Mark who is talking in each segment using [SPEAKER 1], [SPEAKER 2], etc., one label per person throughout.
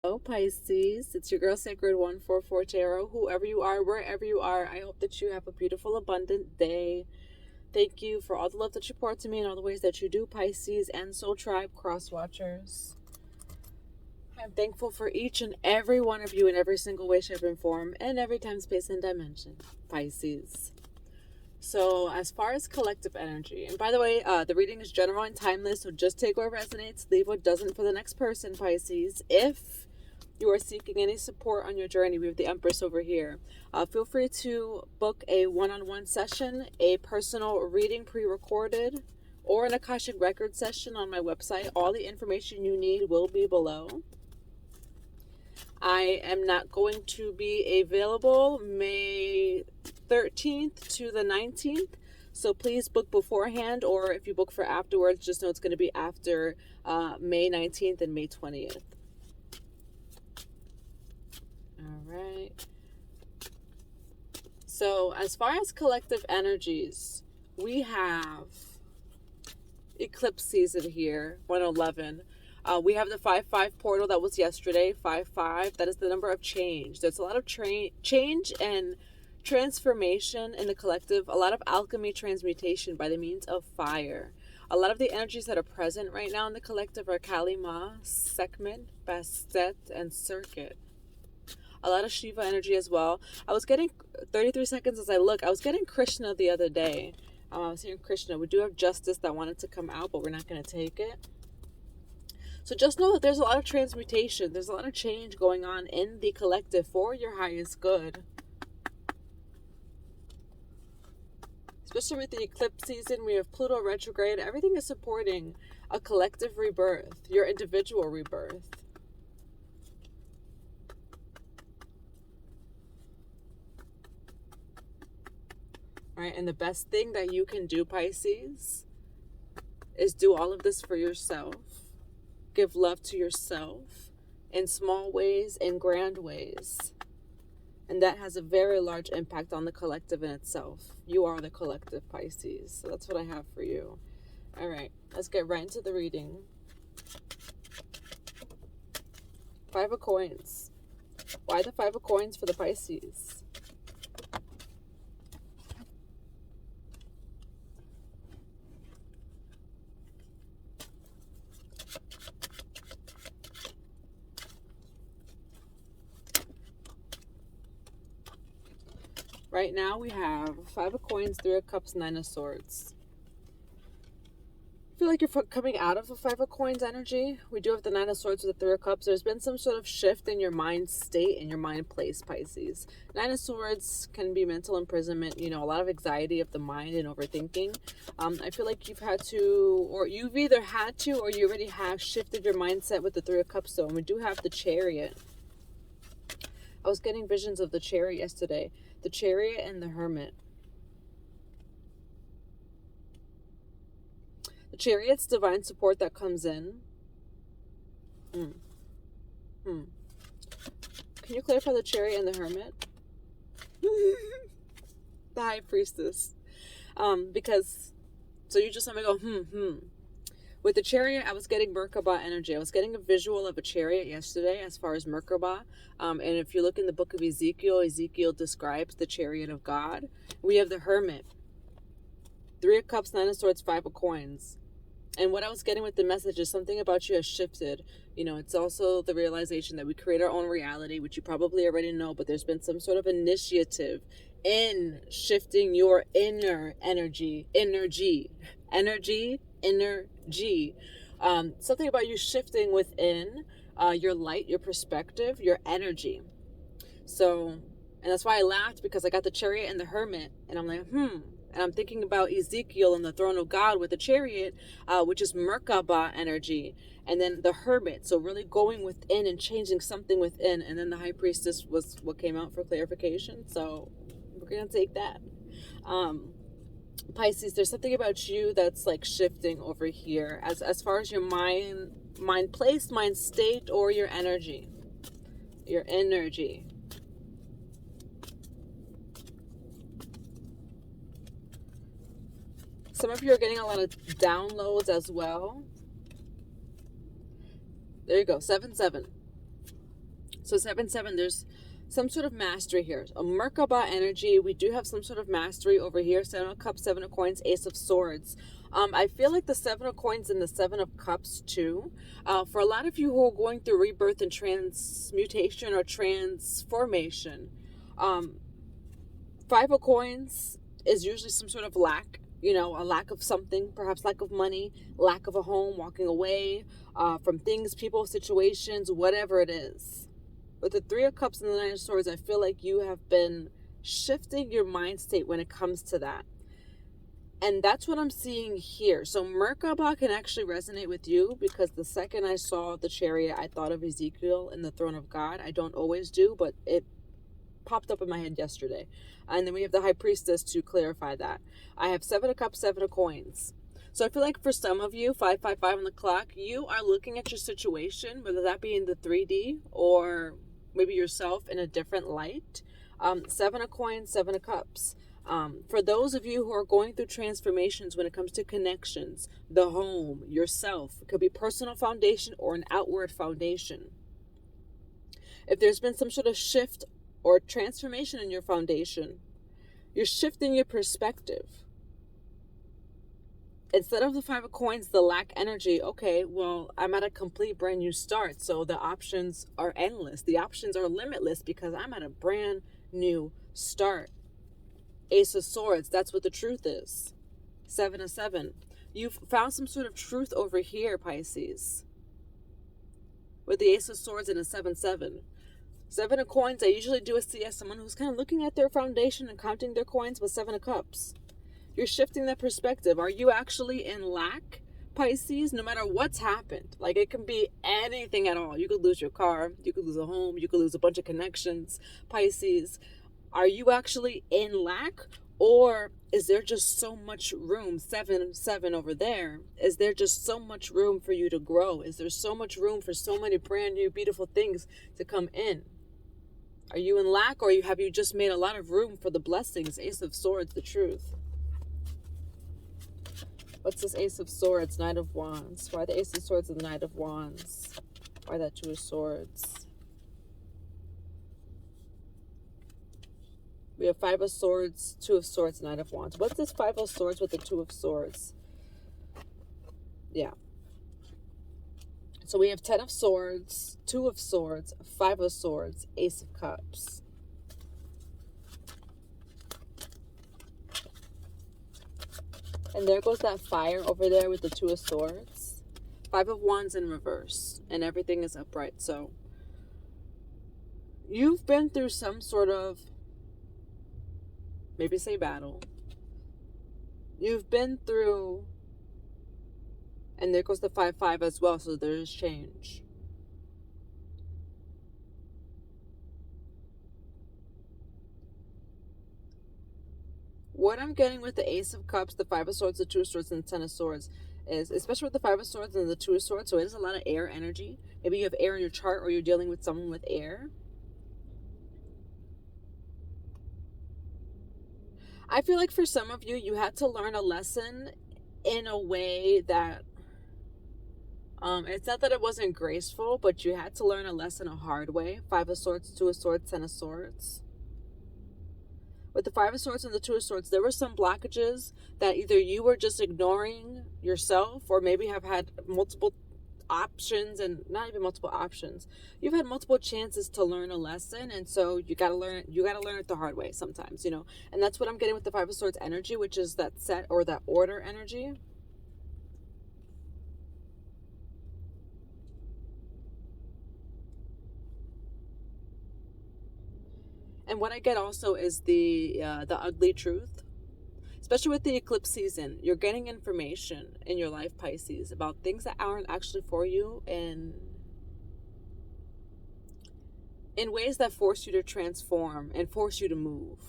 [SPEAKER 1] Hello, Pisces. It's your girl, Sacred 144 Tarot. Whoever you are, wherever you are, I hope that you have a beautiful, abundant day. Thank you for all the love that you pour to me and all the ways that you do, Pisces and Soul Tribe Cross Watchers. I'm thankful for each and every one of you in every single way, shape, and form, and every time, space, and dimension, Pisces. So, as far as collective energy, and by the way, the reading is general and timeless, so just take what resonates, leave what doesn't for the next person, Pisces. If you are seeking any support on your journey, we have the Empress over here. Feel free to book a one-on-one session, a personal reading pre-recorded, or an Akashic record session on my website. All the information you need will be below. I am not going to be available May 13th to the 19th. So please book beforehand, or if you book for afterwards, just know it's going to be after May 19th and May 20th. All right. So as far as collective energies, we have eclipse season here, 111. We have the 5-5 portal that was yesterday, 5-5. That is the number of change. There's a lot of change and transformation in the collective, a lot of alchemy, transmutation by the means of fire. A lot of the energies that are present right now in the collective are Kalima, Sekhmet, Bastet, and Circuit. A lot of Shiva energy as well. I was getting 33 seconds as I look. I was getting Krishna the other day. I was hearing Krishna. We do have Justice that wanted to come out, but we're not going to take it. So just know that there's a lot of transmutation. There's a lot of change going on in the collective for your highest good. Especially with the eclipse season, we have Pluto retrograde. Everything is supporting a collective rebirth, your individual rebirth. Right? And the best thing that you can do, Pisces, is do all of this for yourself. Give love to yourself in small ways, in grand ways. And that has a very large impact on the collective in itself. You are the collective, Pisces. So that's what I have for you. All right, let's get right into the reading. 5 of Coins. Why the 5 of Coins for the Pisces? Right now we have 5 of Coins, 3 of Cups, 9 of Swords. I feel like you're coming out of the 5 of Coins energy. We do have the 9 of Swords with the 3 of Cups. There's been some sort of shift in your mind state, in your mind place, Pisces. 9 of Swords can be mental imprisonment, a lot of anxiety of the mind and overthinking. I feel like you've had to, or you've either had to, or you already have shifted your mindset with the 3 of Cups. So, and we do have the Chariot. I was getting visions of the Chariot yesterday. The Chariot and the Hermit. The Chariot's divine support that comes in. Can you clarify the Chariot and the Hermit? The High Priestess. Because, so you just let me go, With the Chariot, I was getting Merkaba energy. I was getting a visual of a chariot yesterday as far as Merkaba. And if you look in the book of Ezekiel, Ezekiel describes the chariot of God. We have the Hermit. 3 of Cups, 9 of Swords, 5 of Coins. And what I was getting with the message is something about you has shifted. It's also the realization that we create our own reality, which you probably already know, but there's been some sort of initiative in shifting your inner energy. Something about you shifting within your light, your perspective, your energy. So, and that's why I laughed, because I got the Chariot and the Hermit, and I'm like, And I'm thinking about Ezekiel and the throne of God with the Chariot, which is Merkaba energy. And then the Hermit, so really going within and changing something within. And then the High Priestess was what came out for clarification. So we're going to take that. Pisces, there's something about you that's like shifting over here as far as your mind place, mind state, or your energy. Your energy. Some of you are getting a lot of downloads as well. There you go, 7-7. So 7-7, there's some sort of mastery here. A Merkaba energy. We do have some sort of mastery over here. 7 of Cups, 7 of Coins, Ace of Swords. I feel like the 7 of Coins and the 7 of Cups too. For a lot of you who are going through rebirth and transmutation or transformation, 5 of Coins is usually some sort of lack. You know, a lack of something, perhaps lack of money, lack of a home, walking away from things, people, situations, whatever it is. With the 3 of Cups and the 9 of Swords, I feel like you have been shifting your mind state when it comes to that. And that's what I'm seeing here. So Merkaba can actually resonate with you, because the second I saw the Chariot, I thought of Ezekiel and the throne of God. I don't always do, but it popped up in my head yesterday. And then we have the High Priestess to clarify that. I have 7 of Cups, 7 of Coins. So I feel like for some of you, 555 on the clock, you are looking at your situation, whether that be in the 3D or maybe yourself in a different light. 7 of Coins, 7 of Cups. For those of you who are going through transformations when it comes to connections, the home, yourself, it could be personal foundation or an outward foundation. If there's been some sort of shift or transformation in your foundation, you're shifting your perspective. Instead of the 5 of Coins, the lack energy, okay, well, I'm at a complete brand new start, so the options are endless. The options are limitless because I'm at a brand new start. Ace of Swords, that's what the truth is. 7 of 7. You've found some sort of truth over here, Pisces. With the Ace of Swords and a 7-7. 7 of Coins, I usually do see as someone who's kind of looking at their foundation and counting their coins. With 7 of Cups, you're shifting that perspective. Are you actually in lack, Pisces? No matter what's happened, like it can be anything at all. You could lose your car, you could lose a home, you could lose a bunch of connections, Pisces. Are you actually in lack, or is there just so much room? 7-7 over there. Is there just so much room for you to grow? Is there so much room for so many brand new beautiful things to come in? Are you in lack, or have you just made a lot of room for the blessings? Ace of Swords, the truth. What's this Ace of Swords? Knight of Wands. Why the Ace of Swords and the Knight of Wands? Why that 2 of Swords? We have 5 of Swords, 2 of Swords, Knight of Wands. What's this 5 of Swords with the 2 of Swords? Yeah. So we have 10 of Swords, 2 of Swords, 5 of Swords, Ace of Cups. And there goes that fire over there with the 2 of Swords. 5 of Wands in reverse. And everything is upright. So you've been through some sort of, maybe say battle. You've been through, and there goes the 5-5 as well, so there is change. What I'm getting with the Ace of Cups, the 5 of Swords, the 2 of Swords, and the 10 of Swords is, especially with the 5 of Swords and the 2 of Swords, so it is a lot of air energy. Maybe you have air in your chart, or you're dealing with someone with air. I feel like for some of you, you had to learn a lesson in a way that, it's not that it wasn't graceful, but you had to learn a lesson a hard way. 5 of Swords, 2 of Swords, 10 of Swords. With the 5 of Swords and the 2 of Swords, there were some blockages that either you were just ignoring yourself, or maybe have had multiple options, and not even multiple options. You've had multiple chances to learn a lesson, and so you gotta learn it the hard way sometimes, you know. And that's what I'm getting with the 5 of Swords energy, which is that set or that order energy. And what I get also is the ugly truth. Especially with the eclipse season, you're getting information in your life, Pisces, about things that aren't actually for you, and in ways that force you to transform and force you to move.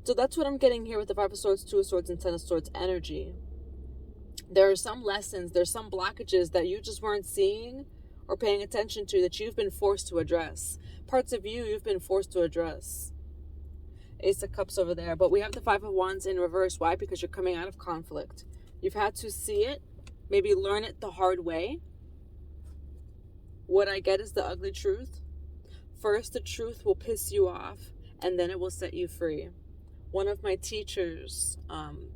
[SPEAKER 1] So that's what I'm getting here with the 5 of Swords, 2 of Swords, and 10 of Swords energy. There are some lessons, there's some blockages that you just weren't seeing or paying attention to that you've been forced to address. Parts of you've been forced to address. Ace of Cups over there. But we have the 5 of Wands in reverse. Why? Because you're coming out of conflict. You've had to see it, maybe learn it the hard way. What I get is the ugly truth. First, the truth will piss you off, and then it will set you free. One of my teachers,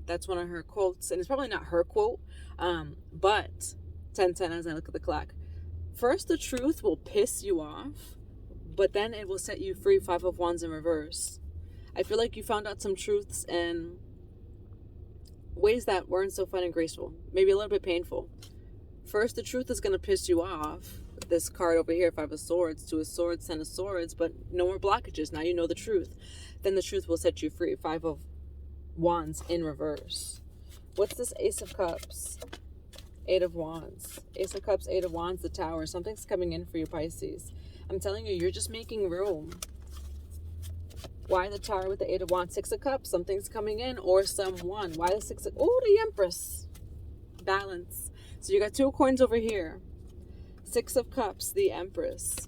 [SPEAKER 1] that's one of her quotes, and it's probably not her quote, but 10:10 as I look at the clock. First, the truth will piss you off, but then it will set you free. 5 of Wands in reverse. I feel like you found out some truths in ways that weren't so fun and graceful, maybe a little bit painful. First, the truth is going to piss you off. This card over here, 5 of Swords, 2 of Swords, 10 of Swords, but no more blockages. Now you know the truth. Then the truth will set you free. 5 of Wands in reverse. What's this Ace of Cups? 8 of Wands. Ace of Cups, 8 of Wands, the Tower. Something's coming in for you, Pisces. I'm telling you, you're just making room. Why the Tower with the 8 of Wands? 6 of Cups, something's coming in or someone. Why the 6 of... Oh, the Empress. Balance. So you got 2 coins over here. 6 of Cups, the Empress.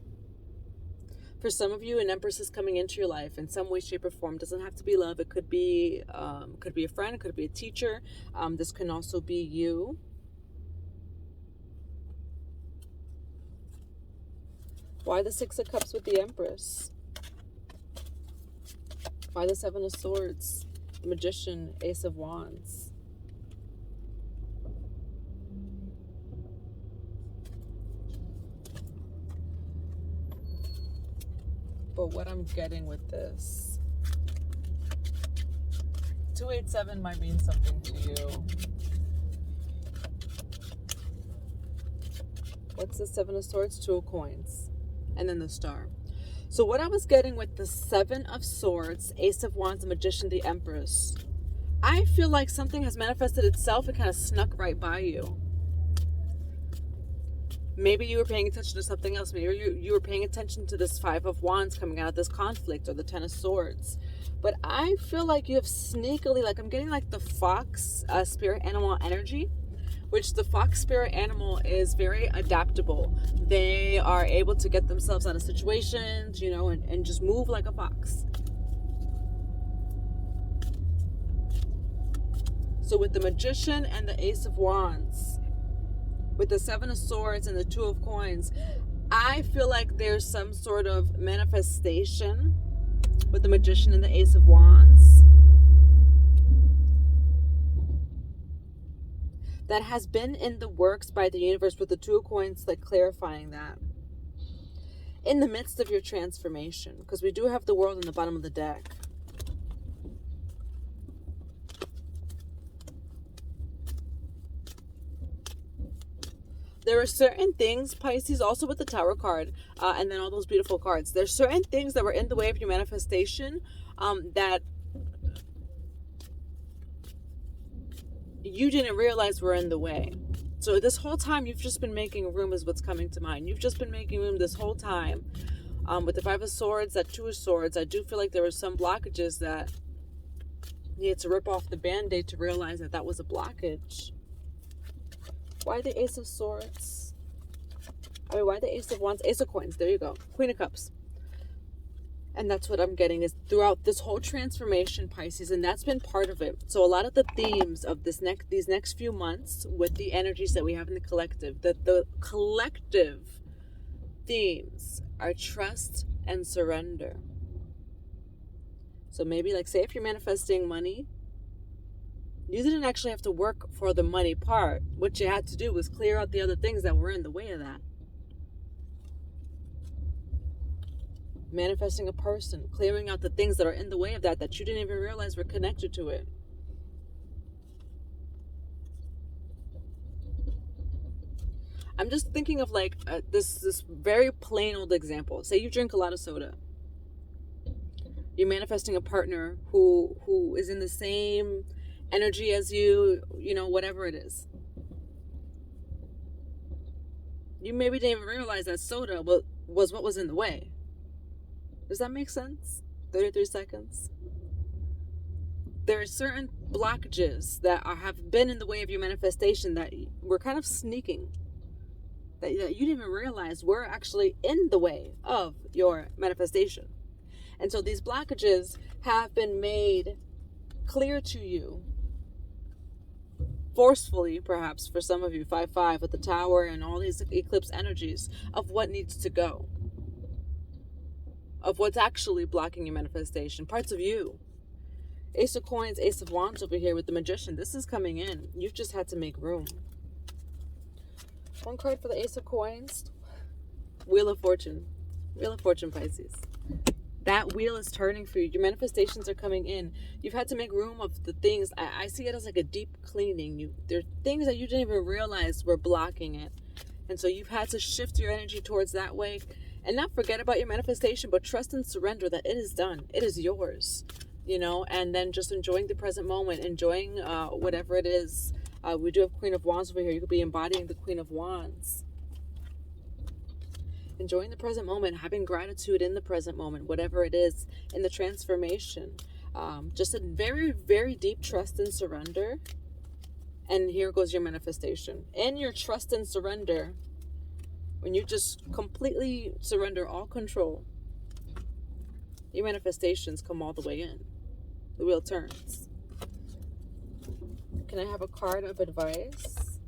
[SPEAKER 1] For some of you, an Empress is coming into your life in some way, shape, or form. Doesn't have to be love. It could be a friend. It could be a teacher. This can also be you. Why the 6 of Cups with the Empress? Why the 7 of Swords, the Magician, Ace of Wands? But what I'm getting with this, 287 might mean something to you. What's the 7 of Swords? 2 of Coins. And then the Star. So what I was getting with the 7 of Swords, Ace of Wands, the Magician, the Empress, I feel like something has manifested itself and kind of snuck right by you. Maybe you were paying attention to something else. Maybe you were paying attention to this 5 of Wands coming out of this conflict, or the 10 of Swords. But I feel like you have sneakily, like I'm getting like the fox spirit animal energy, which the fox spirit animal is very adaptable. They are able to get themselves out of situations, you know, and just move like a fox. So with the Magician and the Ace of Wands, with the 7 of Swords and the 2 of Coins, I feel like there's some sort of manifestation with the Magician and the Ace of Wands that has been in the works by the universe, with the 2 of Coins like clarifying that in the midst of your transformation, because we do have the World in the bottom of the deck. There are certain things, Pisces, also with the Tower card, and then all those beautiful cards. There's certain things that were in the way of your manifestation that you didn't realize were in the way. So this whole time, you've just been making room is what's coming to mind. You've just been making room this whole time. With the 5 of Swords, that 2 of Swords, I do feel like there were some blockages that you had to rip off the Band-Aid to realize that that was a blockage. Why the Ace of Swords? I mean, why the Ace of Wands? Ace of Coins. There you go. Queen of Cups. And that's what I'm getting is throughout this whole transformation, Pisces, and that's been part of it. So a lot of the themes of these next few months with the energies that we have in the collective, the collective themes are trust and surrender. So maybe, like, say if you're manifesting money, you didn't actually have to work for the money part. What you had to do was clear out the other things that were in the way of that. Manifesting a person, clearing out the things that are in the way of that you didn't even realize were connected to it. I'm just thinking of like this very plain old example. Say you drink a lot of soda. You're manifesting a partner who is in the same energy as you, you know, whatever it is. You maybe didn't even realize that soda was what was in the way. Does that make sense? 33 seconds. There are certain blockages that have been in the way of your manifestation that were kind of sneaking, that you didn't even realize were actually in the way of your manifestation. And so these blockages have been made clear to you forcefully, perhaps for some of you, 5-5 with the Tower and all these eclipse energies of what needs to go, of what's actually blocking your manifestation, parts of you. Ace of Coins, Ace of Wands over here with the Magician. This is coming in. You've just had to make room. One card for the Ace of Coins. Wheel of Fortune. Wheel of Fortune, Pisces. That wheel is turning for you. Your manifestations are coming in. You've had to make room of the things. I see it as like a deep cleaning. There are things that you didn't even realize were blocking it. And so you've had to shift your energy towards that way. And not forget about your manifestation, but trust and surrender that it is done. It is yours. You know, and then just enjoying the present moment. Enjoying whatever it is. We do have Queen of Wands over here. You could be embodying the Queen of Wands. Enjoying the present moment, having gratitude in the present moment, whatever it is, in the transformation. Just a very, very deep trust and surrender. And here goes your manifestation. In your trust and surrender, when you just completely surrender all control, your manifestations come all the way in. The wheel turns. Can I have a card of advice?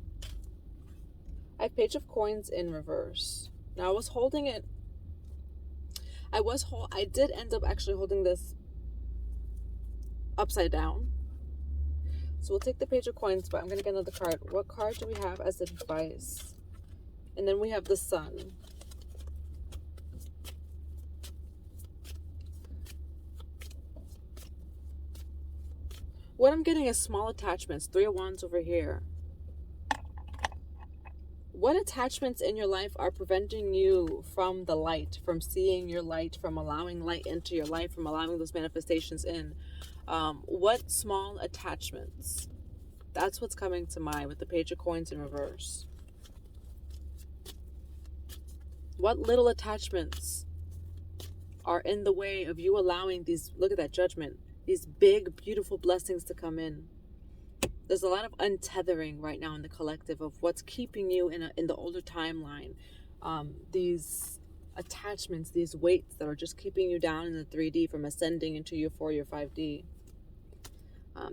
[SPEAKER 1] I have Page of Coins in reverse. Now I was holding it. I did end up actually holding this upside down. So we'll take the Page of Coins, but I'm going to get another card. What card do we have as advice? And then we have the Sun. What I'm getting is small attachments. 3 of Wands over here. What attachments in your life are preventing you from the light, from seeing your light, from allowing light into your life, from allowing those manifestations in? What small attachments? That's what's coming to mind with the Page of Coins in reverse. What little attachments are in the way of you allowing these, look at that Judgment, these big, beautiful blessings to come in? There's a lot of untethering right now in the collective of what's keeping you in the older timeline. These attachments, these weights that are just keeping you down in the 3D from ascending into your 4 or 5D.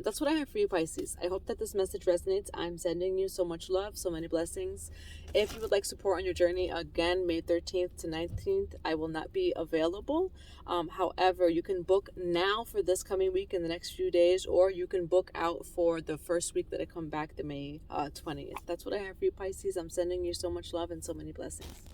[SPEAKER 1] That's what I have for you, Pisces. I hope that this message resonates. I'm sending you so much love, so many blessings. If you would like support on your journey, again, May 13th to 19th, I will not be available. However, you can book now for this coming week in the next few days, or you can book out for the first week that I come back, the May 20th. That's what I have for you, Pisces. I'm sending you so much love and so many blessings.